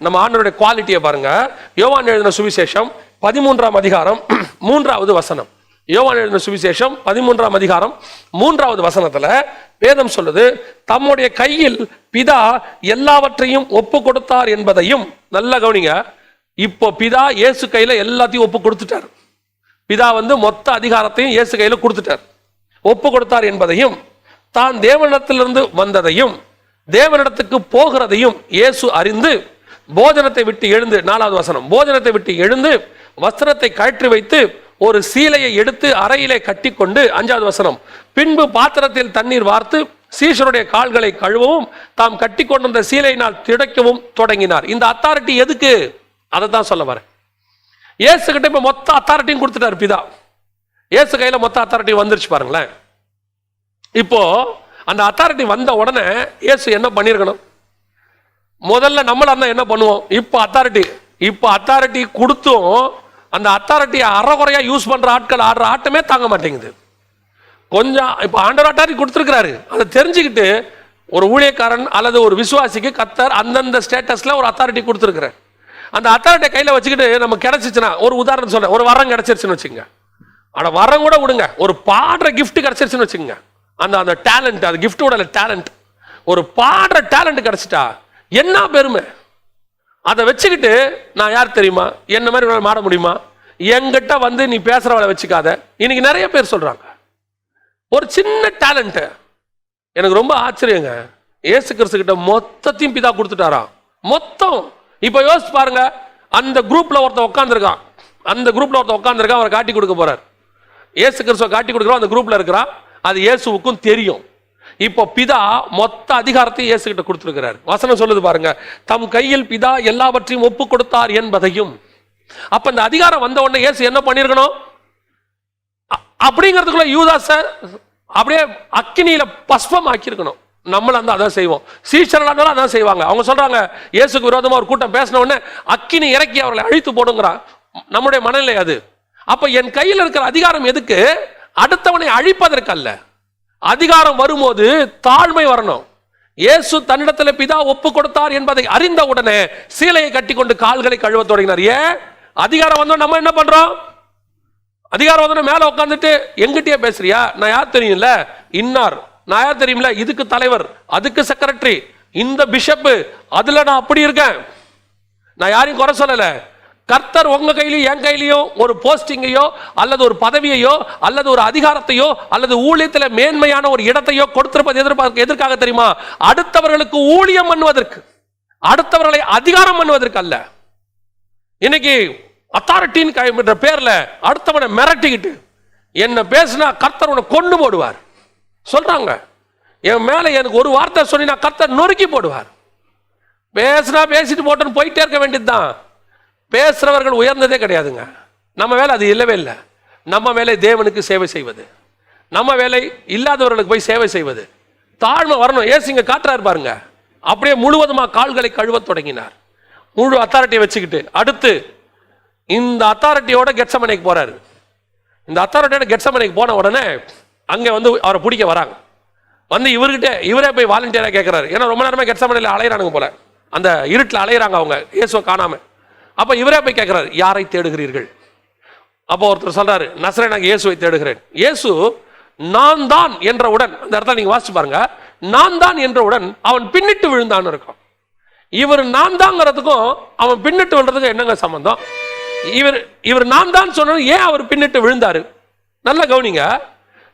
நம்ம ஆண்டவருடைய குவாலிட்டியை பாருங்க. யோவான் எழுதின சுவிசேஷம் 13ஆம் அதிகாரம் 3வது வசனம். யோவான் எழுதின சுவிசேஷம் 13ஆம் அதிகாரம் 3வது வசனத்துல வேதம் சொல்லுது, தம்முடைய கையில் பிதா எல்லாவற்றையும் ஒப்பு கொடுத்தார் என்பதையும். நல்ல கவனிங்க, இப்போ பிதா இயேசு கையில எல்லாத்தையும் ஒப்பு கொடுத்துட்டார். பிதா மொத்த அதிகாரத்தையும் இயேசு கையில கொடுத்துட்டார், ஒப்பு கொடுத்தார் என்பதையும், தான் தேவனிடத்திலிருந்து வந்ததையும் தேவனிடத்துக்கு போகிறதையும் இயேசு அறிந்து போஜனத்தை விட்டு எழுந்து, 4வது வசனம், போஜனத்தை விட்டு எழுந்து வஸ்திரத்தை கழற்றி வைத்து ஒரு சீலையை எடுத்து அறையிலே கட்டி கொண்டு, 5வது வசனம், பின்பு பாத்திரத்தில் தண்ணீர் வார்த்து சீஷருடைய கால்களை கழுவவும் தாம் கட்டி கொண்டிருந்த சீலையினால் திடைக்கவும் தொடங்கினார். இந்த அத்தாரிட்டி எதுக்கு? அதை தான் சொல்ல வரேன். இயேசு கிட்ட இப்ப மொத்த அத்தாரிட்டியும் கொடுத்துட்டார் பிதா. இயேசு கையில மொத்த அத்தாரிட்டி வந்துருச்சு பாருங்களேன். இப்போ அந்த அத்தாரிட்டி வந்த உடனே இயேசு என்ன பண்ணிருக்கணும்? முதல்ல நம்மள என்ன பண்ணுவோம்? இப்போ அத்தாரிட்டி கொடுத்தும் அந்த அத்தாரிட்டியை அறகுறையா யூஸ் பண்ற ஆட்கள் ஆடுற ஆட்டமே தாங்க மாட்டேங்குது. கொஞ்சம் இப்போ ஆண்டவர் அத்தாரிட்டி கொடுத்துருக்கிறாரு, அதை தெரிஞ்சுக்கிட்டு ஒரு ஊழியக்காரன் அல்லது ஒரு விசுவாசிக்கு கர்த்தர் அந்தந்த ஸ்டேட்டஸ்ல ஒரு அத்தாரிட்டி கொடுத்துருக்கிறார். அந்த அத்தாரிட்டியை கையில வச்சுக்கிட்டு நம்ம கிடைச்சிச்சுன்னா, ஒரு உதாரணம் சொல்றேன், ஒரு வரம் கிடைச்சிருச்சுன்னு வச்சுங்க, ஆனா வரம் கூட விடுங்க, ஒரு பாடுற கிஃப்ட் கிடைச்சிருச்சுன்னு வச்சுங்க, அந்த டேலண்ட், அது கிஃப்டோட டேலண்ட், ஒரு பாடுற டேலண்ட் கிடைச்சிட்டா என்ன பெருமை. அதை வச்சுக்கிட்டு நான் யார் தெரியுமா, என்ன மாதிரி மாற முடியுமா, என்கிட்ட நீ பேசுறவளை வச்சுக்காத. இன்னைக்கு நிறைய பேர் சொல்றாங்க. ஒரு சின்ன டேலண்ட். எனக்கு ரொம்ப ஆச்சரியங்க, இயேசு கிறிஸ்து கிட்ட மொத்தத்தையும் பிதா கொடுத்துட்டாரா, மொத்தம். இப்ப யோசிச்சு பாருங்க, அந்த குரூப்ல ஒருத்தன் உட்கார்ந்துருக்கான், அவரை காட்டி கொடுக்க போறார். இயேசு கிறிஸ்துவை காட்டி கொடுக்குறோம், அந்த குரூப்ல இருக்கிறான், அது இயேசுவுக்கும் தெரியும். இப்போ பிதா மொத்த அதிகாரத்தை இயேசு கிட்ட கொடுத்திருக்கிறார். வசனம் சொல்லுது பாருங்க, தம் கையில் பிதா எல்லாவற்றையும் ஒப்பு கொடுத்தார் என்பதையும். அப்ப இந்த அதிகாரம் வந்த உடனே இயேசு என்ன பண்ணிருக்கணும்? அப்படிங்கிறதுக்குள்ள யூதாச அப்படியே அக்கினியில பஸ்பம் ஆக்கியிருக்கணும். நம்மள அதான் செய்வோம், சீஷர்களாக அதான் செய்வாங்க. அவங்க சொல்றாங்க, இயேசுக்கு விரோதமா ஒரு கூட்டம் பேசின உடனே அக்கினி இறக்கி அவர்களை அழித்து போடுங்கிறான். நம்முடைய மனநிலை அது. அப்ப என் கையில் இருக்கிற அதிகாரம் எதுக்கு? அடுத்தவனை அழிப்பதற்கு அல்ல. அதிகாரம் வரும்போது தாழ்மை வரணும். இயேசு தன்னிடத்தில் பிதா ஒப்பு கொடுத்தார் என்பதை அறிந்த உடனே சீலையை கட்டி கொண்டு கால்களை கழுவ தொடங்கினார். ஏன்? அதிகாரம் வந்தோம், நம்ம என்ன பண்றோம்? அதிகாரம் வந்தோம் மேல உட்காந்துட்டு எங்கிட்டே பேசுறியா, நான் யார் தெரியும்ல, இன்னார், நான் யார் தெரியும்ல, இதுக்கு தலைவர், அதுக்கு செக்ரட்டரி, இந்த பிஷப்பு, அதுல நான் அப்படி இருக்கேன். நான் யாரையும் குறை சொல்லல. கர்த்தர் உங்க கையிலையும் என் கையிலையும் ஒரு போஸ்டிங்கையோ அல்லது ஒரு பதவியையோ அல்லது ஒரு அதிகாரத்தையோ அல்லது ஊழியத்தில் மேன்மையான ஒரு இடத்தையோ கொடுத்திருப்பது எதற்காக தெரியுமா? அடுத்தவர்களுக்கு ஊழியம் பண்ணுவதற்கு, அடுத்தவர்களை அதிகாரம் பண்ணுவதற்கு அல்ல. இன்னைக்கு அத்தாரிட்டின்னு பேர்ல அடுத்தவனை மிரட்டிக்கிட்டு என்ன பேசினா கர்த்தர் உன்னை கொண்டு போடுவார் சொல்றாங்க. என் மேல எனக்கு ஒரு வார்த்தை சொன்னா கர்த்தர் நொறுக்கி போடுவார். பேசினா பேசிட்டு போட்டுன்னு போயிட்டே இருக்க வேண்டியதுதான். பேசுறவர்கள் உயர்ந்ததே கிடையாதுங்க. நம்ம வேலை அது இல்லவே இல்லை. நம்ம வேலை தேவனுக்கு சேவை செய்வது, நம்ம வேலை இல்லாதவர்களுக்கு போய் சேவை செய்வது. தாழ்மை வரணும். ஏசுங்க காட்டுறாரு பாருங்க, அப்படியே முழுவதுமா கால்களை கழுவ தொடங்கினார், முழு அத்தாரிட்டியை வச்சுக்கிட்டு. அடுத்து இந்த அத்தாரிட்டியோட கெட்சமனைக்கு போறாரு. இந்த அத்தாரிட்டியோட கெட்சமனைக்கு போன உடனே அங்க அவரை பிடிக்க வராங்க. இவரே போய் வாலண்டியரா கேட்கிறாரு. ஏன்னா ரொம்ப நேரமா கெட்சமனையில் அலையிறானுங்க போல, அந்த இருட்டில் அலையிறாங்க அவங்க, இயேசுவை காணாம. அப்ப இவரே போய் கேட்கிறாரு, யாரை தேடுகிறீர்கள்? அப்போ ஒருத்தர் சொல்றாரு, நசரேயனாகிய இயேசுவை தேடுகிறேன். இயேசு நான் தான் என்றவுடன், அந்த இடத்துல நீங்க வாசிச்சு பாருங்க, நான் தான் என்றவுடன் அவன் பின்னிட்டு விழுந்தான் இருக்கும். இவர் நான் தாங்கிறதுக்கும் அவன் பின்னிட்டு விழுறதுக்கும் என்னங்க சம்பந்தம்? இவர் நான் தான் சொன்ன ஏன் அவர் பின்னிட்டு விழுந்தாரு? நல்ல கவனிங்க.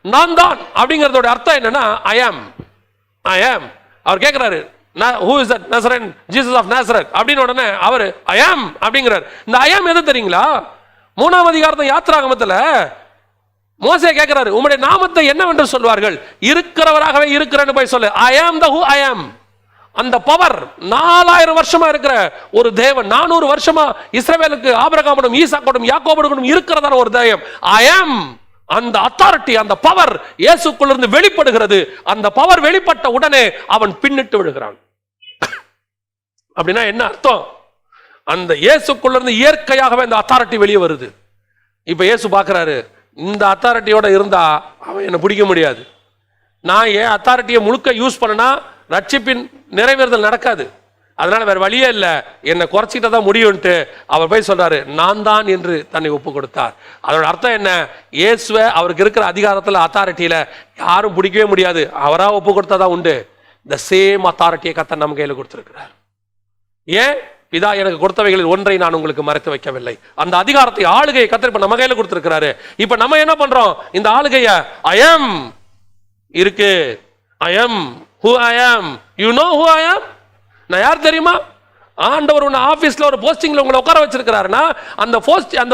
நான் தான் அப்படிங்கறதோட அர்த்தம் என்னன்னா ஐ ஆம். அவர் கேட்கிறாரு, who is that Nazarene Jesus of Nazareth அப்படின உடனே அவர் I am அப்படிங்கறார். இந்த I am எது தெரியுங்களா? 3ஆம் அதிகாரத்துல யாத்திராகமத்துல மோசே கேட்கிறாரு, உம்முடைய நாமத்தை என்னவென்று சொல்வார்கள்? இருக்கிறவராகவே இருக்கிறேன்னு போய் சொல்லு. I am the who I am. அந்த பவர் 4000 வருஷமா இருக்கிற ஒரு தேவன், 400 வருஷமா இஸ்ரவேலுக்கு ஆபிரகாமுக்கும் ஈசாக்குக்கும் யாக்கோபுக்கும் இருக்கிறதான ஒரு தேவன் I am. அந்த அத்தாரிட்டி, அந்த பவர் இயேசுக்குள்ள இருந்து வெளிப்படுகிறது. அந்த பவர் வெளிப்பட்ட உடனே அவன் பின்னிட்டு விழுகிறான். அப்படின்னா என்ன அர்த்தம்? அந்த இயேசுக்குள்ள இருந்து இயற்கையாகவே அந்த அத்தாரிட்டி வெளியே வருது. இப்ப இயேசு பார்க்கிறாரு, இந்த அத்தாரிட்டியோட இருந்தா அவன் என்ன பிடிக்க முடியாது. நான் ஏன் அத்தாரிட்டியை முழுக்க யூஸ் பண்ணனா ரட்சிப்பின் நிறைவேறுதல் நடக்காது. அதனால வேற வழியே இல்லை, என்னை குறைச்சிக்கிட்ட தான் முடியும்ட்டு அவர் போய் சொல்றாரு, நான் தான் என்று தன்னை ஒப்பு கொடுத்தார். அதோட அர்த்தம் என்ன? இயேசுவை அவருக்கு இருக்கிற அதிகாரத்தில், அத்தாரிட்டியில யாரும் பிடிக்கவே முடியாது. அவரா ஒப்பு கொடுத்தாதான் உண்டு. இந்த சேம் அத்தாரிட்டியை கர்த்தர் நம்ம கையில் கொடுத்திருக்கிறார். ஏன்? பிதா எனக்கு கொடுத்தவைகளில் ஒன்றை நான் உங்களுக்கு மறைத்து வைக்கவில்லை. அந்த அதிகாரத்தை, ஆளுகையை கர்த்தர் இப்ப நம்ம கையில் கொடுத்திருக்கிறாரு. இப்ப நம்ம என்ன பண்றோம்? இந்த ஆளுகைய I am இருக்கு. I am who I am. You know who I am? நான் யார் தெரியுமா? ஆண்டவர் உன்னை ஆபீஸ்ல ஒரு போஸ்டிங்ல உங்களை உட்கார வச்சிருக்கிறாருன்னா, அந்த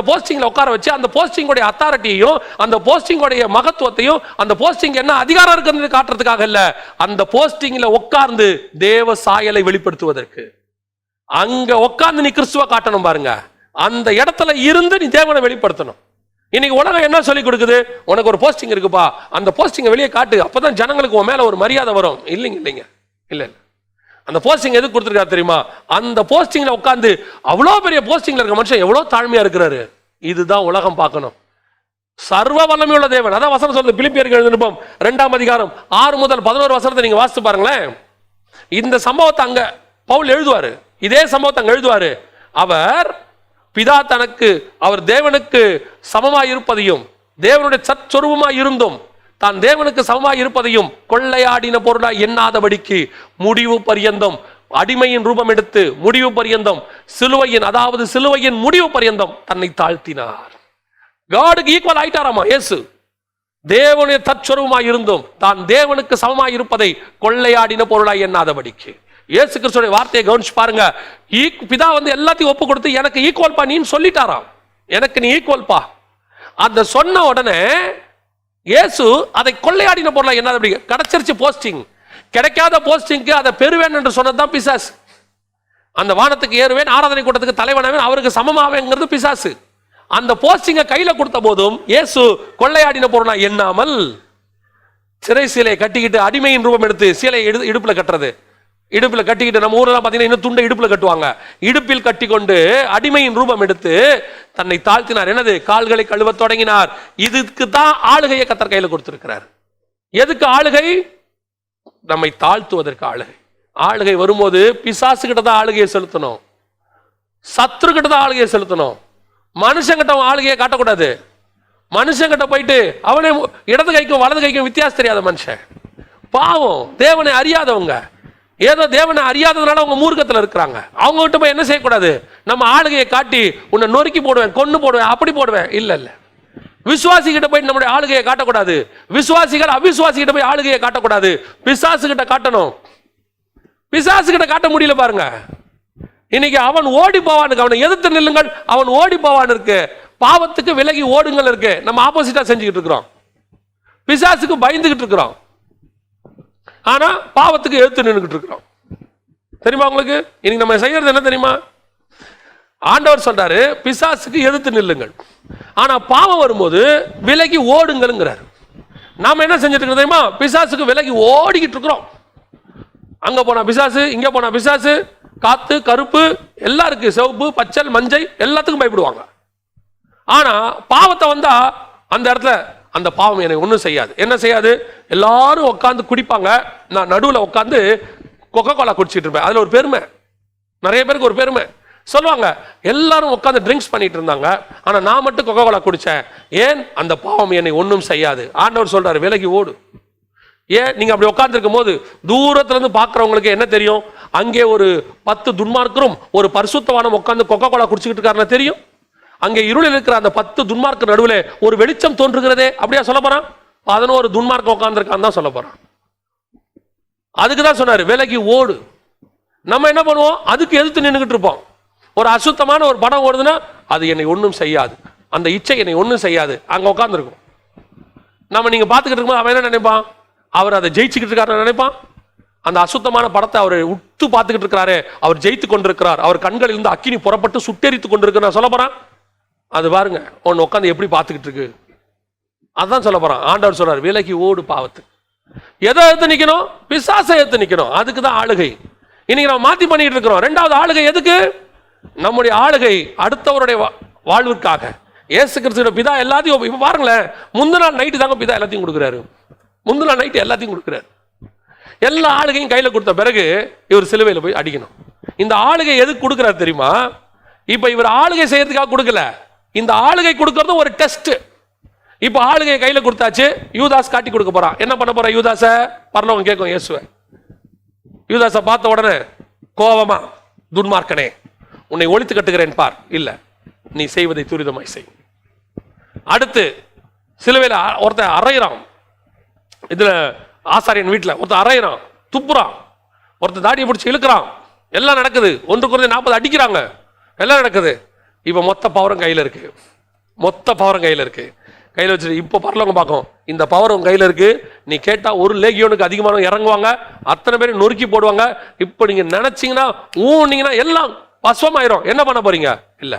போஸ்டிங்ல உட்கார வச்சு அந்த போஸ்டிங்கோடைய அத்தாரிட்டியையும் அந்த போஸ்டிங்கோடைய மகத்துவத்தையும் அந்த போஸ்டிங் என்ன அதிகாரம் இருக்குன்னு காட்டுறதுக்காக இல்ல, அந்த போஸ்டிங்ல உட்கார்ந்து தேவ சாயலை வெளிப்படுத்துவதற்கு. அங்க உட்கார்ந்து நீ கிறிஸ்துவ காட்டணும் பாருங்க. அந்த இடத்துல இருந்து நீ தேவனை வெளிப்படுத்தணும். இன்னைக்கு உலகம் என்ன சொல்லி கொடுக்குது? உனக்கு ஒரு போஸ்டிங் இருக்குப்பா, அந்த போஸ்டிங்கை வெளியே காட்டு, அப்பதான் ஜனங்களுக்கு உன் மேல ஒரு மரியாதை வரும். இல்லைங்க, இல்ல. அந்த போஸ்டிங் எதுக்கு கொடுத்துருக்காரு தெரியுமா? அந்த போஸ்டிங்ல உட்கார்ந்து அவ்வளோ பெரிய போஸ்டிங்ல இருக்க மனுஷன் எவ்வளோ தாழ்மையா இருக்கிறாரு. இதுதான் உலகம் பார்க்கணும். சர்வ வல்லமையுள்ள தேவன். அதான் வசனம் சொல்லுது, பிலிப்பியர்கள் நிருபம் 2ஆம் அதிகாரம் 6 முதல் 11 வசனத்தை நீங்க வாசித்து பாருங்களேன். இந்த சம்பவத்தை அங்க பவுல் எழுதுவாரு, இதே சம்பவத்தை அங்க எழுதுவாரு. அவர் பிதா அவர் தேவனுக்கு சமமாய் இருப்பதையும் தேவனுடைய சற்சொருவமாய் இருந்தும் தான் தேவனுக்கு சமமாய் இருப்பதையும் கொள்ளையாடின பொருளாய் எண்ணாதபடிக்கு முடிவு பரியந்தம், அடிமையின் ரூபம் எடுத்து முடிவு பரியந்தம், சிலுவையின், அதாவது சிலுவையின் முடிவு பரியந்தம் தன்னை தாழ்த்தினார். காடுக்கு ஈக்குவல் ஆயிட்டாராமா இயேசு. தேவனுடைய தற்சொருவமாய் இருந்தும் தான் தேவனுக்கு சமமாய் இருப்பதை கொள்ளையாடின பொருளாய் எண்ணாதபடிக்கு. இயேசு கிறிஸ்துவோட வார்த்தையை கவனிச்சு பாருங்க. பிதா எல்லாத்தையும் ஒப்பு கொடுத்து எனக்கு ஈக்குவல் பா நீன்னு சொல்லிட்டாராம். எனக்கு நீ ஈக்குவல் பா. அந்த சொன்ன உடனே இயேசு அதை கொள்ளையாடின பொருளா எண்ணாதபடி, கிடைச்சிருச்சு போஸ்டிங். கிடைக்காத போஸ்டிங்க்கு அதை பெறுவேன் என்று சொன்னதுதான் பிசாசு. அந்த வானத்துக்கு ஏறுவேன், ஆராதனை கூட்டத்துக்கு தலைவனாவேன், அவருக்கு சமமாவேங்கிறது பிசாசு. அந்த போஸ்டிங்கை கையில கொடுத்த போதும் இயேசு கொள்ளையாடின பொருளா எண்ணாமல் சிறை சீலை கட்டிக்கிட்டு, அடிமையின் ரூபம் எடுத்து சீலை இடுப்புல கட்டுறது, இடுப்புல கட்டிக்கிட்டு, நம்ம ஊரெல்லாம் பார்த்தீங்கன்னா இன்னும் துண்டை இடுப்புல கட்டுவாங்க, இடுப்பில் கட்டி கொண்டு அடிமையின் ரூபம் எடுத்து தன்னை தாழ்த்தினார். என்னது? கால்களை கழுவ தொடங்கினார். இதுக்கு தான் ஆளுகையை கர்த்தர் கையில கொடுத்திருக்கிறார். எதுக்கு ஆளுகை? நம்மை தாழ்த்துவதற்கு ஆளுகை. ஆளுகை வரும்போது பிசாசு கிட்ட தான் ஆளுகையை செலுத்தணும், சத்ரு கிட்ட தான் ஆளுகையை செலுத்தணும். மனுஷங்கிட்ட ஆளுகையை காட்டக்கூடாது. மனுஷங்கிட்ட போயிட்டு அவனே இடது கைக்கும் வலது கைக்கும் வித்தியாசம் தெரியாத மனுஷன், பாவம், தேவனை அறியாதவங்க, ஏதோ தேவனை அறியாததுனால அவங்க மூர்க்கத்தில் இருக்கிறாங்க. அவங்க கிட்ட போய் என்ன செய்யக்கூடாது? நம்ம ஆளுகையை காட்டி உன்னை நொறுக்கி போடுவேன், கொண்டு போடுவேன், அப்படி போடுவேன். இல்ல, விசுவாசி கிட்ட போய் நம்முடைய ஆளுகையை காட்டக்கூடாது. விசுவாசிகள் அவிசுவாசி கிட்ட போய் ஆளுகையை காட்டக்கூடாது. பிசாசு கிட்ட காட்டணும். பிசாசு கிட்ட காட்ட முடியல பாருங்க. இன்னைக்கு அவன் ஓடி போவானுக்கு, அவனை எதிர்த்து நில்லுங்கள், அவன் ஓடி போவான் இருக்கு. பாவத்துக்கு விலகி ஓடுங்கள் இருக்கு. நம்ம ஆப்போசிட்டா செஞ்சுக்கிட்டு இருக்கிறோம். பிசாசுக்கு பயந்துகிட்டு இருக்கிறோம், ஆனா பாவத்துக்கு எதிர்த்து நின்றுகிட்டு இருக்கிறோம். தெரியுமா உங்களுக்கு? இன்னைக்கு நம்ம செய்யறது என்ன தெரியுமா? ஆண்டவர் சொல்றாரு பிசாசுக்கு எதிர்த்து நில்லுங்கள், ஆனா பாவம் வரும்போது விலகி ஓடுங்கிறார். நாம என்ன செஞ்சுட்டு இருக்கோம் தெரியுமா? பிசாசுக்கு விலகி ஓடிக்கிட்டு இருக்கிறோம். அங்க போனா பிசாசு, இங்க போனா பிசாசு, காத்து கருப்பு எல்லாம் இருக்கு, சிவப்பு பச்சல் மஞ்சள் எல்லாத்துக்கும் பயப்படுவாங்க. ஆனா பாவத்தை வந்தா அந்த இடத்துல அந்த பாவம் எனக்கு ஒன்றும் செய்யாது. என்ன செய்யாது? எல்லாரும் உட்காந்து குடிப்பாங்க, நான் நடுவில் உட்காந்து கொக்கோ கோலா குடிச்சிட்டு இருப்பேன். அதில் ஒரு பெருமை, நிறைய பேருக்கு ஒரு பெருமை சொல்லுவாங்க. எல்லாரும் உட்காந்து ட்ரிங்க்ஸ் பண்ணிட்டு இருந்தாங்க, ஆனால் நான் மட்டும் கொக்கோ கோலா குடித்தேன். ஏன்? அந்த பாவம் என்னை ஒன்றும் செய்யாது. ஆண்டவர் சொல்றாரு விலகி ஓடு. ஏன்? நீங்க அப்படி உட்கார்ந்துருக்கும் போது தூரத்துல இருந்து பார்க்குறவங்களுக்கு என்ன தெரியும்? அங்கே ஒரு 10 துன்மார்க்கரும் ஒரு பரிசுத்தவானும் உட்காந்து கொக்கோ கோலா குடிச்சுக்கிட்டு இருக்காருன்னு தெரியும். அங்கே இருளில் இருக்கிற அந்த 10 துன்மார்க்க நடுவில் ஒரு வெளிச்சம் தோன்றுகிறதே. அப்படியா சொல்ல போறான்? 11 துன்மார்க்க உட்கார்ந்துருக்கான் தான் சொல்ல போறான். அதுக்கு தான் சொன்னாரு விலகி ஓடு. நம்ம என்ன பண்ணுவோம்? அதுக்கு எதிர்த்து நின்றுகிட்டு இருப்போம். ஒரு அசுத்தமான ஒரு படம் ஓடுதுன்னா அது என்னை ஒன்றும் செய்யாது, அந்த இச்சை என்னை ஒன்றும் செய்யாது, அங்க உட்கார்ந்துருக்கும். நம்ம நீங்க பார்த்துக்கிட்டு இருக்கும்போது அவன் என்ன நினைப்பான்? அவர் அதை ஜெயிச்சுக்கிட்டு இருக்காரு நினைப்பான். அந்த அசுத்தமான படத்தை அவர் உத்து பார்த்துக்கிட்டு இருக்கிறாரு, அவர் ஜெயித்து கொண்டிருக்கிறார், அவர் கண்களில் இருந்து அக்கினி புறப்பட்டு சுட்டெரித்து கொண்டிருக்கிறார் சொல்ல போறான். அது பாருங்க ஒன்னு உட்காந்து எப்படி பார்த்துக்கிட்டு இருக்கு, அதான் சொல்ல போறான். ஆண்டவர் சொல்றார் விலகி ஓடு பாவத்துக்கு. எதை எடுத்து நிக்கணும்? பிசாசை எடுத்து நிக்கணும். அதுக்கு தான் ஆளுகை. இன்னைக்கு நம்ம மாத்தி பண்ணிட்டு இருக்கிறோம். 2வது ஆளுகை எதுக்கு? நம்முடைய ஆளுகை அடுத்தவருடைய வாழ்விற்காக. இயேசு கிறிஸ்துவின் பிதா எல்லாத்தையும் இப்ப பாருங்களேன், முந்தின நாள் நைட்டு தாங்க பிதா எல்லாத்தையும் கொடுக்குறாரு. முந்தின நைட்டு எல்லாத்தையும் கொடுக்குறாரு. எல்லா ஆளுகையும் கையில கொடுத்த பிறகு இவர் சிலுவையில் போய் அடிக்கணும். இந்த ஆளுகை எதுக்கு கொடுக்குறாரு தெரியுமா? இப்ப இவர் ஆளுகை செய்யறதுக்காக கொடுக்கல, இந்த ஆளுகை கொடுக்கறதும் ஒரு டெஸ்ட். இப்ப ஆளுகை கையில கொடுத்தாச்சு, யூதாஸ் காட்டி கொடுக்க போறான். என்ன பண்ண போற யூதாஸ? பரலோகம் கேட்கும் இயேசுவை. யூதாஸை பார்த்த உடனே கோபமா, துன்மார்க்கனே உன்னை ஒழித்து கட்டுகிறேன் பார், இல்ல நீ செய்வதை துரிதமாய் செய். அடுத்து சிலுவையில் ஒருத்தன் அறையிறான், இதுல ஆசாரியன் வீட்டில் ஒருத்தன் அறையிறான், துப்புறான், ஒருத்தன் தாடியை பிடிச்சி இழுக்கிறான், எல்லாம் நடக்குது. 1 குறைஞ்ச 40 அடிக்கிறாங்க, எல்லாம் நடக்குது. இப்ப மொத்த பவரும் கையில இருக்கு, மொத்த பவரும் கையில இருக்கு. கையில வச்சுட்டு இப்ப பரலோகம் பார்க்கும், இந்த பவர் உங்க கையில இருக்கு, நீ கேட்டா ஒரு லேகியோனுக்கு அதிகமான இறங்குவாங்க, அத்தனை பேரும் நொறுக்கி போடுவாங்க. இப்ப நீங்க நினைச்சீங்கன்னா ஊனீங்கன்னா எல்லாம் பஸ்வமாயிரும். என்ன பண்ண போறீங்க? இல்ல,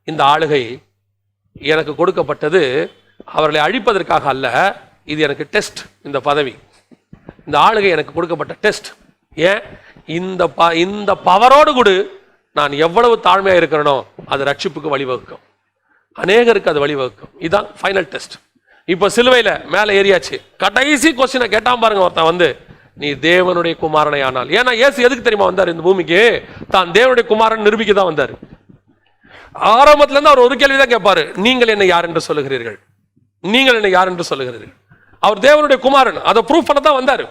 இந்த ஆளுகை எனக்கு கொடுக்கப்பட்டது அவர்களை அழிப்பதற்காக அல்ல, இது எனக்கு டெஸ்ட். இந்த பதவி, இந்த ஆளுகை எனக்கு கொடுக்கப்பட்ட டெஸ்ட். ஏன்? இந்த பவரோடு கூட நான் எவ்வளவு தாழ்மையா இருக்கிறனோ அது ரட்சிப்புக்கு வழிவகுக்கும், அநேகருக்கு அது வழிவகுக்கும். இதுதான் ஃபைனல் டெஸ்ட். இப்ப சிலுவையில மேல ஏறியாச்சு, கடைசி கொஸ்டினை கேட்டான் பாருங்க ஒருத்தன் வந்து, நீ தேவனுடைய குமாரனை ஆனால். ஏன்னா இயேசு எதுக்கு தெரியுமா வந்தார் இந்த பூமிக்கு? தான் தேவனுடைய குமாரன் நிரூபிக்க தான் வந்தார். ஆரம்பத்துல இருந்து அவர் ஒரு கேள்விதான் கேட்பாரு, நீங்கள் என்ன யார் என்று சொல்லுகிறீர்கள், நீங்கள் என்ன யார் என்று சொல்லுகிறீர்கள். அவர் தேவனுடைய குமாரன், அதை ப்ரூவ் பண்ண தான் வந்தாரு.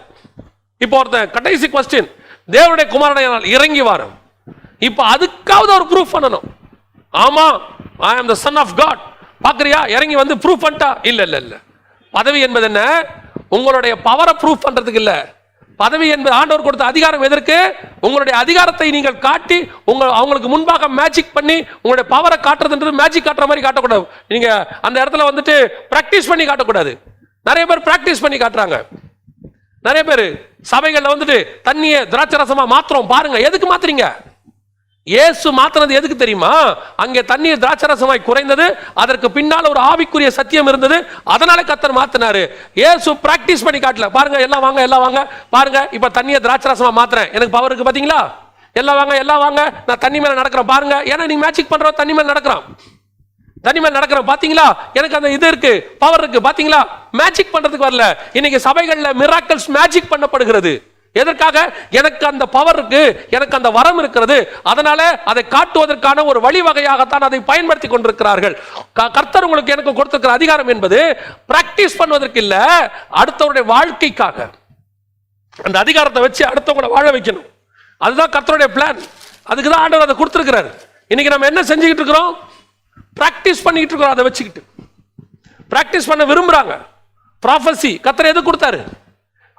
இப்போ ஒருத்தன் கடைசி கொஸ்டின், தேவனுடைய குமாரனை இறங்கி வாரம். இப்ப அதுக்காவது அவர் ப்ரூவ் பண்ணணும். ஆமா, I am the son of God, பாக்குறியா? இறங்கி வந்து ப்ரூவ் பண்ணிட்டா? இல்ல இல்ல இல்ல. பதவி என்பது என்ன? உங்களுடைய பவரை ப்ரூவ் பண்றதுக்கு இல்ல. பதவி என்பது ஆண்டவர் கொடுத்த அதிகாரம். எதற்கு? உங்களுடைய அதிகாரத்தை நீங்கள் காட்டி அவங்களுக்கு முன்பாக மேஜிக் பண்ணி உங்களுடைய பவரை காட்டுறதுன்றது மேஜிக் காட்டுற மாதிரி காட்டக்கூடாது. நீங்க அந்த இடத்துல வந்துட்டு பிராக்டிஸ் பண்ணி காட்டக்கூடாது. நிறைய பேர் பிராக்டிஸ் பண்ணி காட்டுறாங்க. நிறைய பேர் சபைகள்ல வந்துட்டு தண்ணியை திராட்சை ரசமா மாத்திரம் பாருங்க. எதுக்கு மாத்துறீங்க? இயேசு மாத்தினது எதுக்கு தெரியுமா? அங்கே தண்ணீர் திராட்சரசமாய் குறைந்தது, அதற்கு பின்னால் ஒரு ஆவிக்குரிய சத்தியம் இருந்தது, அதனால கர்த்தர் மாத்தினாரு. இயேசு பிராக்டிஸ் பண்ணி காட்டல. பாருங்க, எல்லாம் வாங்க, எல்லாம் வாங்க, பாருங்க இப்ப தண்ணியை திராட்சரசமா மாத்துறேன், எனக்கு பவர் இருக்கு பாத்தீங்களா? எல்லாம் வாங்க, எல்லாம் வாங்க, நான் தண்ணி மேல நடக்கிறேன் பாருங்க. ஏன்னா நீ மேஜிக் பண்ற, தண்ணி மேல நடக்கிறான், தண்ணி மேல நடக்கிறேன் பாத்தீங்களா? எனக்கு அந்த இது இருக்கு, பவர் இருக்கு பாத்தீங்களா? மேஜிக் பண்றதுக்கு வரல. இன்னைக்கு சபைகள்ல மிராக்கிள்ஸ் மேஜிக் பண்ணப்படுகிறது. எதற்காக? எனக்கு அந்த பவர் இருக்கு, எனக்கு அந்த வரம் இருக்கிறது, அதனால அதை காட்டுவதற்கான ஒரு வழிவகையாகத்தான் அதை பயன்படுத்தி கொண்டிருக்கிறார்கள். கர்த்தர் உங்களுக்கு எனக்கு கொடுத்திருக்கிற அதிகாரம் என்பது பிராக்டிஸ் பண்ணுவதற்கு இல்ல, அடுத்தவருடைய வாழ்க்கைக்காக. அந்த அதிகாரத்தை வச்சு அடுத்தவங்களை வாழ வைக்கணும். அதுதான் கர்த்தருடைய பிளான். அதுக்கு தான் ஆண்டவர் அதை கொடுத்திருக்கிறார். இன்னைக்கு நம்ம என்ன செஞ்சுக்கிட்டு இருக்கிறோம்? பிராக்டிஸ் பண்ணிக்கிட்டு இருக்கிறோம். அதை வச்சுக்கிட்டு பிராக்டிஸ் பண்ண விரும்புறாங்க. ப்ராஃபஸி கர்த்தர் எது கொடுத்தாரு?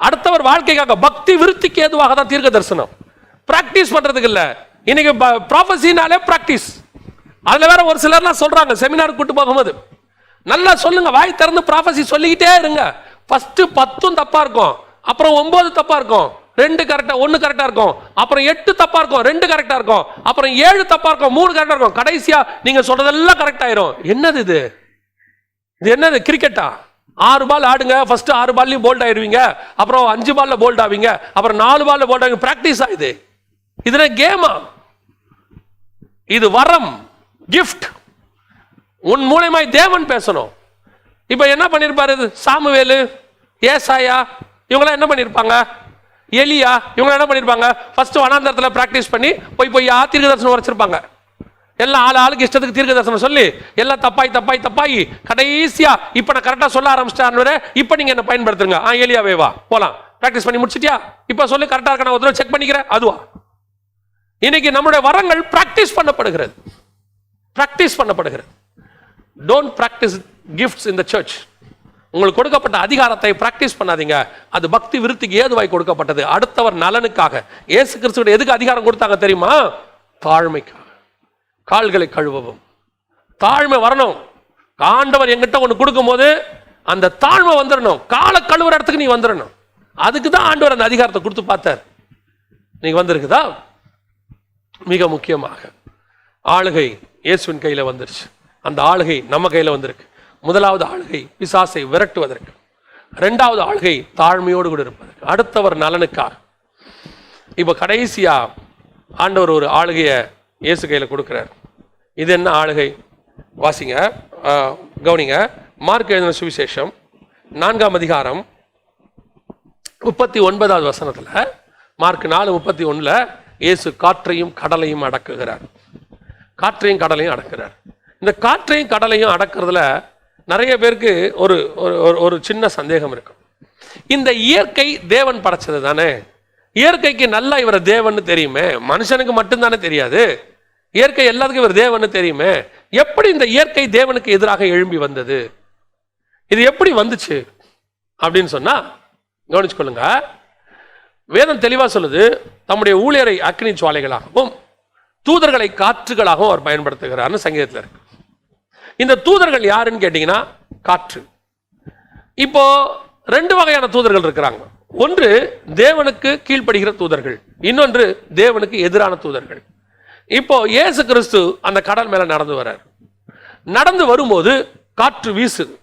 அடுத்தவர் வாழ்க்கைக்காக, பக்தி விருத்திக்கு ஏதுவாக தான் தீர்க்க தரிசனம். பிராக்டிஸ் பண்றதுக்கு இல்ல. இன்னைக்கு ப்ராஃபஸினாலே பிராக்டிஸ். அதுல வேற ஒரு சிலர்லாம் சொல்றாங்க, செமினார் கூட்டு போகும்போது நல்லா சொல்லுங்க, வாய் திறந்து ப்ராஃபஸி சொல்லிக்கிட்டே இருங்க. ஃபர்ஸ்ட் 10 தப்பா இருக்கும், அப்புறம் 9 தப்பா இருக்கும், 2 கரெக்டா, 1 கரெக்டா இருக்கும், அப்புறம் 8 தப்பா இருக்கும், 2 கரெக்டா இருக்கும், அப்புறம் 7 தப்பா இருக்கும், 3 கரெக்டா இருக்கும், கடைசியா நீங்க சொல்றதெல்லாம் கரெக்ட் ஆயிரும். என்னது இது? இது என்னது? கிரிக்கெட்டா? 6 பால் ஆடுங்க, ஃபர்ஸ்ட் 6 பால்லையும் போல்ட் ஆயிருவீங்க, அப்புறம் 5 பால்ல போல்ட் ஆவீங்க, அப்புறம் 4 பால்ல போல்ட் ஆவீங்க. பிராக்டிஸ் ஆகுது. இதுல கேமா? இது வரம், கிஃப்ட். உன் மூலமாய் தேவன் பேசணும். இப்ப என்ன பண்ணிருப்பாரு? சாமுவேலு, ஏசாயா, இவங்க என்ன பண்ணிருப்பாங்க? எலியா, இவங்க என்ன பண்ணிருப்பாங்க? ஃபர்ஸ்ட் வனாந்தரத்துல பிராக்டிஸ் பண்ணி போய் தீர்க்க தரிசனம் வச்சிருப்பாங்க. எல்லாம் ஆளுக்கு இஷ்டத்துக்கு தீர்க்க தரிசனம் சொல்லி எல்லாம் தப்பாய் கடைசியா இப்ப நான் கரெக்டா சொல்ல ஆரம்பிச்சிட்டாரு. இப்ப நீங்க என்ன பயன்படுத்துங்க. எலியாவே வா போலாம், பிராக்டிஸ் பண்ணி முடிச்சிட்டியா? இப்ப சொல்லி கரெக்டா இருக்க, நான் ஒரு தடவை செக் பண்ணிக்கிறேன். அதுவா? இன்னைக்கு நம்மளுடைய வரங்கள் பிராக்டிஸ் பண்ணப்படுகிறது. பிராக்டிஸ் பண்ணப்படுகிறது. Don't practice gifts in the church. உங்களுக்கு கொடுக்கப்பட்ட அதிகாரத்தை பிராக்டிஸ் பண்ணாதீங்க. அது பக்தி விருத்திக்கு ஏதுவாய் கொடுக்கப்பட்டது, அடுத்தவர் நலனுக்காக. இயேசு கிறிஸ்துவுக்கு எதுக்கு அதிகாரம் கொடுத்தாங்க தெரியுமா? தாழ்மைக்காக. கால்களை கழுவவும். தாழ்மை வரணும். ஆண்டவர் எங்கிட்ட ஒன்று கொடுக்கும் போது அந்த தாழ்மை வந்துடணும். காலை கழுவுற இடத்துக்கு நீ வந்துடணும். அதுக்கு தான் ஆண்டவர் அந்த அதிகாரத்தை கொடுத்து பார்த்தார். நீங்க வந்திருக்குதா? மிக முக்கியமாக ஆளுகை இயேசுவின் கையில வந்துருச்சு. அந்த ஆளுகை நம்ம கையில வந்திருக்கு. முதலாவது ஆளுகை பிசாசை விரட்டுவதற்கு, இரண்டாவது ஆளுகை தாழ்மையோடு கூட இருப்பதற்கு, அடுத்தவர் நலனுக்காக. இப்ப கடைசியா ஆண்டவர் ஒரு ஆளுகையை இயேசு கையில கொடுக்கிறார். இது என்ன ஆளுகை? வாசிங்க, கவனிங்க. மார்க் எழுதின சுவிசேஷம் 4ஆம் அதிகாரம் 39வது வசனத்துல, மார்க் 4:31 இயேசு காற்றையும் கடலையும் அடக்குகிறார். காற்றையும் கடலையும் அடக்குறார். இந்த காற்றையும் கடலையும் அடக்கிறதுல நிறைய பேருக்கு ஒரு ஒரு சின்ன சந்தேகம் இருக்கும். இந்த இயற்கை தேவன் படைச்சது தானே, இயற்கைக்கு நல்லா இவரை தேவன்னு தெரியுமே, மனுஷனுக்கு மட்டும்தானே தெரியாது, இயற்கை எல்லாத்துக்கும் இவர் தேவன்னு தெரியுமே, எப்படி இந்த இயற்கை தேவனுக்கு எதிராக எழும்பி வந்தது, இது எப்படி வந்துச்சு அப்படின்னு சொன்னா கவனிச்சுக்கொள்ளுங்க. வேதம் தெளிவா சொல்லுது, தம்முடைய ஊழியரை அக்னி சுவாலைகளாகவும் தூதர்களை காற்றுகளாகவும் அவர் பயன்படுத்துகிறார்னு சங்கீதத்தில் இருக்கு. இந்த தூதர்கள் யாருன்னு கேட்டீங்கன்னா காற்று. இப்போ ரெண்டு வகையான தூதர்கள் இருக்கிறாங்க. ஒன்று தேவனுக்கு கீழ்ப்படுகிற தூதர்கள், இன்னொன்று தேவனுக்கு எதிரான தூதர்கள். இப்போ இயேசு கிறிஸ்து அந்த கடல் மேல நடந்து வர்றார். நடந்து வரும்போது காற்று வீசுது.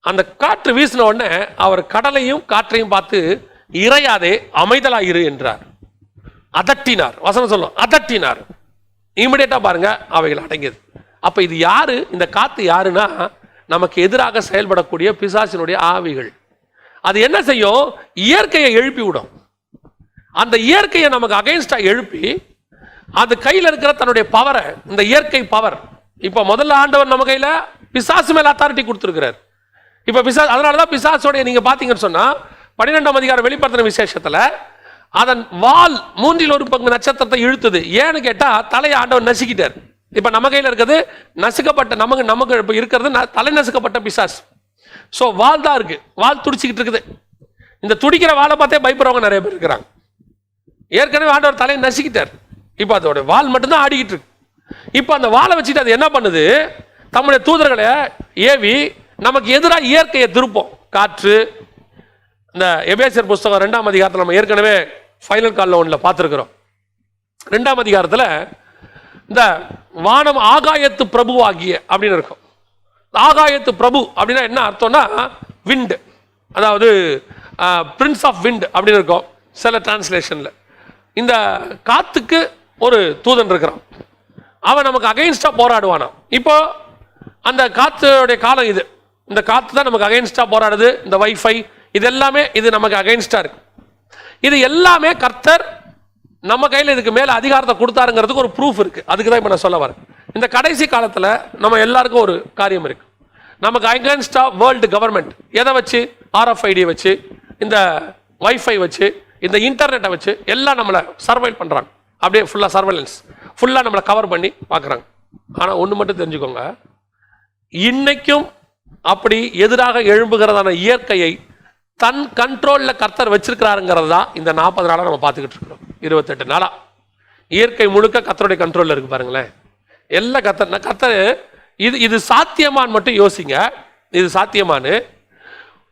அந்த காற்று வீசின உடனே அவர் கடலையும் காற்றையும் பார்த்து இறையாதே அமைதலாயிரு என்றார். அதட்டினார். வசனம் சொல்லும், அதட்டினார். இமிடியேட்டா பாருங்க அவைகள் அடங்கியது. அப்ப இது யாரு? இந்த காத்து யாருன்னா நமக்கு எதிராக செயல்படக்கூடிய பிசாசினுடைய ஆவிகள். அது என்ன செய்யும்? இயற்கையை எழுப்பி விடும். அந்த இயற்கையை நமக்கு அகைன்ஸ்டா எழுப்பி அது கையில் இருக்கிற தன்னுடைய பவரை, இந்த இயற்கை பவர், இப்ப முதல்ல ஆண்டவர் நம்ம கையில பிசாசு மேல அத்தாரிட்டி கொடுத்திருக்கிறார். இப்ப பிசாசு, அதனாலதான் பிசாசோடைய நீங்க பாத்தீங்கன்னு சொன்னா 12ஆம் அதிகாரம் வெளிப்படுத்தின விசேஷத்துல அதன் வால் 1/3 நட்சத்திரத்தை இழுத்துது. ஏன்னு கேட்டா தலையை ஆண்டவர் நசுக்கிட்டார். இப்ப நம்ம கையில இருக்கிறது நசுக்கப்பட்ட, நமக்கு இப்ப இருக்கிறது தலை நசுக்கப்பட்ட பிசாசு. சோ வால் தான் இருக்கு, வால் துடிச்சுக்கிட்டு இருக்குது. இந்த துடிக்கிற வாழை பார்த்தே பயப்படுறவங்க நிறைய பேர் இருக்கிறாங்க. ஏற்கனவே ஆண்டவர் தலையை நசுக்கிட்டார், இப்ப அதோட வால் மட்டும்தான் ஆடிக்கிட்டு இருக்கு. இப்ப அந்த வாழை வச்சுட்டு அது என்ன பண்ணுது? தம்முடைய தூதர்களை ஏவி நமக்கு எதிராக இயற்கையை திருப்போம். காற்று, இந்த எபேசியர் புஸ்தகம் 2ஆம் அதிகாரத்தில் நம்ம ஏற்கனவே ஃபைனல் கால்ல ஒன்றில் பார்த்துருக்கிறோம். 2ஆம் அதிகாரத்தில் இந்த வானம் ஆகாயத்து பிரபு ஆகிய அப்படின்னு இருக்கும். ஆகாயத்து பிரபு அப்படின்னா என்ன அர்த்தம்னா விண்ட், அதாவது பிரின்ஸ் ஆஃப் விண்ட் அப்படின்னு இருக்கும் சில டிரான்ஸ்லேஷன்ல. இந்த காத்துக்கு ஒரு தூதன் இருக்கிறான், அவன் நமக்கு அகைன்ஸ்டா போராடுவானா. இப்போ அந்த காத்துடைய காலம் இது. இந்த காத்து தான் நமக்கு அகைன்ஸ்டா போராடுது. இந்த வைஃபை இது எல்லாமே இது நமக்கு அகைன்ஸ்டா இருக்கு. இது எல்லாமே கர்த்தர் நம்ம கையில் இதுக்கு மேல அதிகாரத்தை கொடுத்தாருங்கிறதுக்கு ஒரு ப்ரூஃப் இருக்கு. அதுக்கு தான் இப்ப நான் சொல்ல வரேன். இந்த கடைசி காலத்துல நம்ம எல்லாருக்கும் ஒரு காரியம் இருக்கு. நமக்கு அகைன்ஸ்டா வேர்ல்டு கவர்மெண்ட் எதை வச்சு? RFID வச்சு, இந்த வைஃபை வச்சு, இந்த இன்டர்நெட்டை வச்சு எல்லாம் நம்மளை சர்வைல் பண்றாங்க. அப்படியே ஃபுல்லா சர்வைலன்ஸ், ஃபுல்லா நம்மளை கவர் பண்ணி பார்க்குறாங்க. ஆனா ஒன்று மட்டும் தெரிஞ்சுக்கோங்க, இன்னைக்கும் அப்படி எதிராக எழும்புகிறதான இயற்கையை தன் கண்ட்ரோல்ல கர்த்தர் வச்சிருக்கிறாருங்கிறது தான் இந்த 40 நாளா நம்ம பார்த்துக்கிட்டு இருக்கிறோம். 28 நாளா இயற்கை முழுக்க கர்த்தருடைய கண்ட்ரோல்ல இருக்கு. பாருங்களேன், எல்லாம் கர்த்தர். இது சாத்தியமான்னு மட்டும் யோசிங்க. இது சாத்தியமானு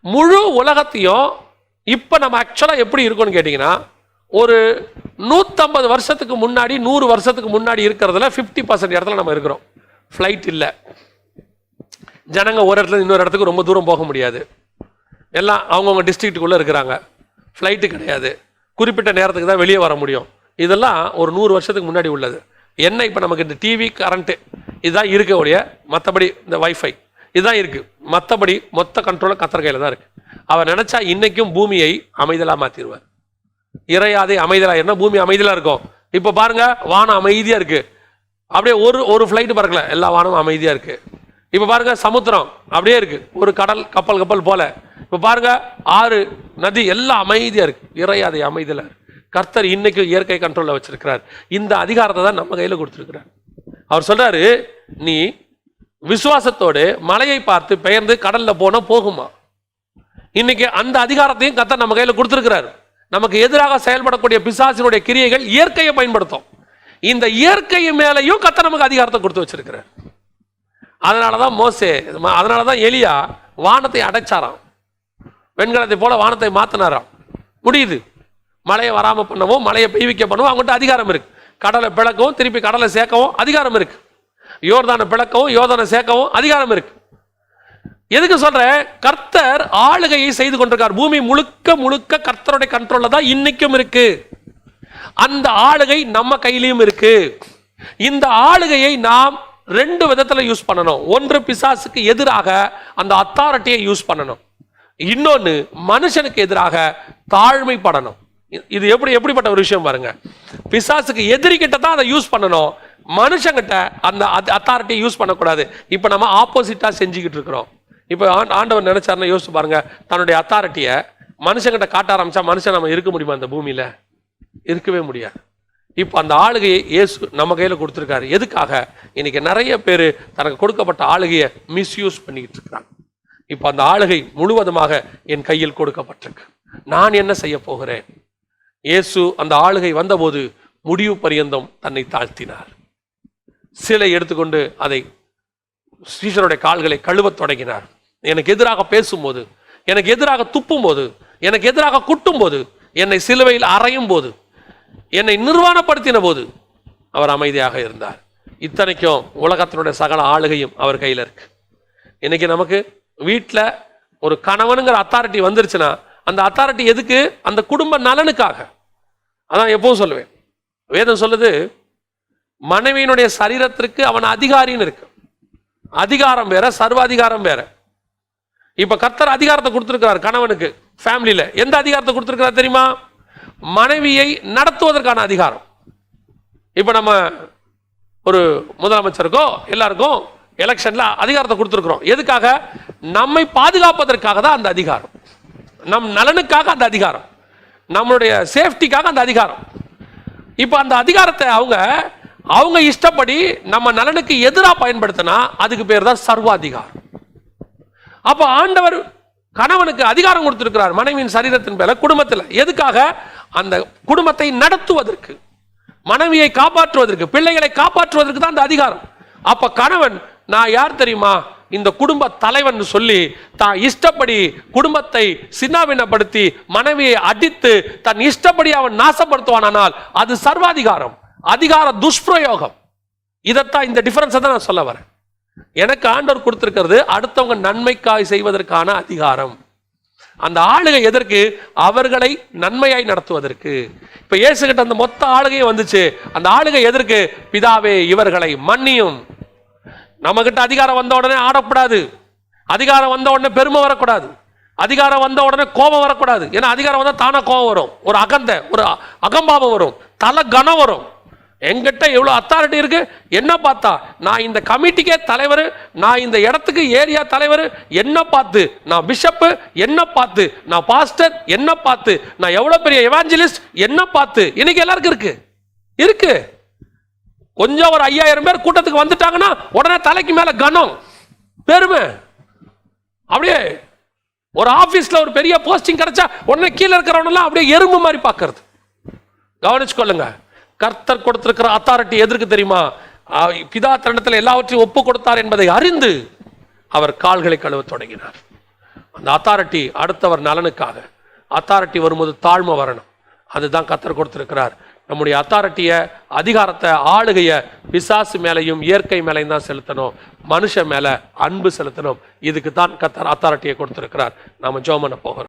முழு உலகத்தையும் இப்ப நம்ம ஆக்சுவலா எப்படி இருக்கும்னு கேட்டீங்கன்னா, ஒரு 150 வருஷத்துக்கு முன்னாடி 100 வருஷத்துக்கு முன்னாடி இருக்கிறதுல 50% இடத்துல நம்ம இருக்கிறோம். ஃப்ளைட் இல்லை, ஜனங்க ஒரு இடத்துல இன்னொரு இடத்துக்கு ரொம்ப தூரம் போக முடியாது, எல்லாம் அவங்கவுங்க டிஸ்ட்ரிக்ட்டுக்குள்ளே இருக்கிறாங்க. ஃப்ளைட்டு கிடையாது, குறிப்பிட்ட நேரத்துக்கு தான் வெளியே வர முடியும். இதெல்லாம் ஒரு 100 வருஷத்துக்கு முன்னாடி உள்ளது. என்ன இப்போ நமக்கு இந்த டிவி, கரண்ட்டு இதுதான் இருக்கக்கூடிய, மற்றபடி இந்த வைஃபை இதுதான் இருக்கு. மற்றபடி மொத்த கண்ட்ரோலும் கர்த்தர் கையில் தான் இருக்கு. அவர் நினைச்சா இன்னைக்கும் பூமியை அமைதலாக மாற்றிடுவார். இறையாதே அமைதலாக என்ன பூமி அமைதலாக இருக்கும். இப்போ பாருங்க, வானம் அமைதியாக இருக்கு. அப்படியே ஒரு ஃப்ளைட்டு பறக்கல, எல்லா வானமும் அமைதியாக இருக்கு. இப்போ பாருங்க, சமுத்திரம் அப்படியே இருக்கு, ஒரு கடல் கப்பல் போல. இப்போ பாருங்க, ஆறு, நதி எல்லாம் அமைதியா இருக்கு. இறையாதே அமைதியில கர்த்தர் இன்னைக்கு இயற்கை கண்ட்ரோல்ல வச்சிருக்கிறார். இந்த அதிகாரத்தை தான் நம்ம கையில கொடுத்திருக்கிறார். அவர் சொல்றாரு, நீ விசுவாசத்தோடு மலையை பார்த்து பெயர்ந்து கடல்ல போன போகுமா. இன்னைக்கு அந்த அதிகாரத்தையும் கர்த்தர் நம்ம கையில கொடுத்திருக்கிறார். நமக்கு எதிராக செயல்படக்கூடிய பிசாசினுடைய கிரியைகள் இயற்கையை பயன்படுத்தும். இந்த இயற்கை மேலையும் கர்த்தர் நமக்கு அதிகாரத்தை கொடுத்து வச்சிருக்கிறார். அதனாலதான் எலியா வானத்தை அடைச்சாராம், வெண்கலத்தை போல வானத்தை மாத்தினாராம். முடியுது, மழையை வராம பண்ணவும் மழையை பெய்விக்க பண்ணவும் அவங்ககிட்ட அதிகாரம் இருக்கு. கடலை பிளக்கவும் திருப்பி கடலை சேர்க்கவும் அதிகாரம் இருக்கு. யோர்தானை பிளக்கவும் யோர்தானை சேர்க்கவும் அதிகாரம் இருக்கு. எதுக்கு சொல்றேன்? கர்த்தர் ஆளுகையை செய்து கொண்டிருக்கார். பூமி முழுக்க கர்த்தருடைய கண்ட்ரோல்ல தான் இன்னைக்கும் இருக்கு. அந்த ஆளுகை நம்ம கையிலையும் இருக்கு. இந்த ஆளுகையை நாம் 2 விதத்துல யூஸ் பண்ணணும். ஒன்று, பிசாசுக்கு எதிராக அந்த அத்தாரிட்டியை யூஸ் பண்ணணும். இன்னொன்னு, மனுஷனுக்கு எதிராக தாழ்மைப்படணும். இது எப்படிப்பட்ட ஒரு விஷயம் பாருங்க. பிசாசுக்கு எதிரிகிட்ட தான் அதை யூஸ் பண்ணணும், மனுஷங்கிட்ட அந்த அத்தாரிட்டியை யூஸ் பண்ணக்கூடாது. இப்போ நம்ம ஆப்போசிட்டா செஞ்சுக்கிட்டு இருக்கிறோம். இப்போ ஆண்டவர் நினைச்சாருன்னா யோசிச்சு பாருங்க, தன்னுடைய அத்தாரிட்டியை மனுஷங்கிட்ட காட்ட ஆரம்பிச்சா மனுஷன் நம்ம இருக்க முடியுமா? அந்த பூமியில இருக்கவே முடியாது. இப்போ அந்த ஆளுகையை இயேசு நம்ம கையில் கொடுத்துருக்காரு. எதுக்காக? இன்னைக்கு நிறைய பேர் தனக்கு கொடுக்கப்பட்ட ஆளுகையை மிஸ்யூஸ் பண்ணிக்கிட்டு இருக்கிறாங்க. இப்போ அந்த ஆளுகை முழுவதுமாக என் கையில் கொடுக்கப்பட்டிருக்கு. நான் என்ன செய்ய போகிறேன்? இயேசு அந்த ஆளுகை வந்தபோது முடிவு பரியந்தம் தன்னை தாழ்த்தினார். சிலை எடுத்துக்கொண்டு அதை சீஷருடைய கால்களை கழுவத் தொடங்கினார். எனக்கு எதிராக பேசும்போது, எனக்கு எதிராக துப்பும் போது, எனக்கு எதிராக குட்டும் போது, என்னை சிலுவையில் அறையும் போது, என்னை நிர்வாணப்படுத்தின போது அவர் அமைதியாக இருந்தார். இத்தனைக்கும் உலகத்தினுடைய சகல ஆளுகையும் அவர் கையில் இருக்கு. இன்னைக்கு நமக்கு வீட்டில் ஒரு கணவனுங்கிற அத்தாரிட்டி வந்துருச்சுன்னா அந்த அத்தாரிட்டி எதுக்கு? அந்த குடும்ப நலனுக்காக. அதான் எப்பவும் சொல்லுவேன், வேதம் சொல்லுது மனைவியினுடைய சரீரத்திற்கு அவன் அதிகாரின்னு இருக்கு. அதிகாரம் வேற, சர்வ அதிகாரம் வேற. இப்ப கர்த்தர் அதிகாரத்தை கொடுத்திருக்கிறார் கணவனுக்கு. ஃபேமிலியில எந்த அதிகாரத்தை கொடுத்திருக்கிறார் தெரியுமா? மனைவியை நடத்துவதற்கான அதிகாரம். இப்ப நம்ம ஒரு முதலமைச்சருக்கோ எல்லாருக்கும் எலெக்ஷன்ல அதிகாரத்தை கொடுத்திருக்கிறோம். எதுக்காக? நம்மை பாதுகாப்பதற்காக தான் அந்த அதிகாரம், நம் நலனுக்காக அந்த அதிகாரம், நம்மளுடைய சேஃப்டிக்காக அந்த அதிகாரம். இப்ப அந்த அதிகாரத்தை அவங்க இஷ்டப்படி நம்ம நலனுக்கு எதிராக பயன்படுத்தினா அதுக்கு பேர் தான் சர்வாதிகாரம். அப்ப ஆண்டவர் கணவனுக்கு அதிகாரம் கொடுத்திருக்கிறார் மனைவியின் சரீரத்தின் மேல, குடும்பத்தில். எதுக்காக? அந்த குடும்பத்தை நடத்துவதற்கு, மனைவியை காப்பாற்றுவதற்கு, பிள்ளைகளை காப்பாற்றுவதற்கு தான் அந்த அதிகாரம். அப்ப கணவன், நான் யார் தெரியுமா? இந்த குடும்ப தலைவன் சொல்லி தான் இஷ்டப்படி குடும்பத்தை சின்னாபின்னப்படுத்தி மனைவியை அடித்து தன் இஷ்டப்படி அவன் நாசப்படுத்துவானால் அது சர்வாதிகாரம், அதிகார துஷ்பிரயோகம். இதைத்தான், இந்த டிஃபரன்ஸை தான் நான் சொல்ல வரேன். எனக்கு ஆண்டவர் கொடுத்திருக்கிறது அடுத்தவங்க நன்மைக்காய் செய்வதற்கான அதிகாரம். அந்த ஆளுகை எதற்கு? அவர்களை நன்மையாய் நடத்துவதற்கு. இப்ப இயேசுகிட்ட அந்த மொத்த ஆளுகையும் வந்துச்சு. அந்த ஆளுகை எதற்கு? பிதாவே இவர்களை மன்னியும். நம்ம கிட்ட அதிகாரம் வந்த உடனே ஆடக்கூடாது, அதிகாரம் வந்த உடனே பெருமை வரக்கூடாது, அதிகாரம் வந்த உடனே கோபம் வரக்கூடாது. ஏன்னா அதிகாரம் வந்தா தானே கோபம் வரும், ஒரு ஒரு அகம்பாவம் வரும், தலை கனம் வரும். எங்கிட்ட எவ்வளோ அத்தாரிட்டி இருக்கு, என்ன பார்த்தா நான் இந்த கமிட்டிக்கே தலைவர், நான் இந்த இடத்துக்கு ஏரியா தலைவர், என்ன பார்த்து நான் பிஷப்பு, என்ன பார்த்து நான் பாஸ்டர், என்ன பார்த்து நான் எவ்வளோ பெரிய எவாஞ்சலிஸ்ட், என்ன பார்த்து இன்னைக்கு எல்லாருக்கும் இருக்கு. கொஞ்சம் ஒரு 5000 பேர் கூட்டத்துக்கு வந்துட்டாங்கன்னா உடனே தலைக்கு மேல கனம், பெருமை. அப்படியே ஒரு ஆபீஸ்ல ஒரு பெரிய போஸ்டிங் கிடைச்சா உடனே கீழே இருக்கிறவனெல்லாம் அப்படியே எறும்பு மாதிரி பார்க்கறது. கவனிச்சுக்கொள்ளுங்க, கர்த்தர் கொடுத்திருக்கிற அத்தாரிட்டி எதற்கு தெரியுமா? பிதா தன்னிடத்தில் எல்லாவற்றையும் ஒப்பு கொடுத்தார் என்பதை அறிந்து அவர் கால்களை கழுவ தொடங்கினார். அந்த அத்தாரிட்டி அடுத்தவர் நலனுக்காக. அத்தாரிட்டி வரும்போது தாழ்மை வரணும். அதுதான் கர்த்தர் கொடுத்திருக்கிறார். நம்முடைய அத்தாரிட்டியை, அதிகாரத்தை, ஆளுகையை பிசாசு மேலையும் இயற்கை மேலையும் தான் செலுத்தணும். மனுஷன் மேல அன்பு செலுத்தணும். இதுக்கு தான் கர்த்தர் அத்தாரிட்டியை கொடுத்திருக்கிறார். நாம ஜெபம் பண்ண போகிறோம்.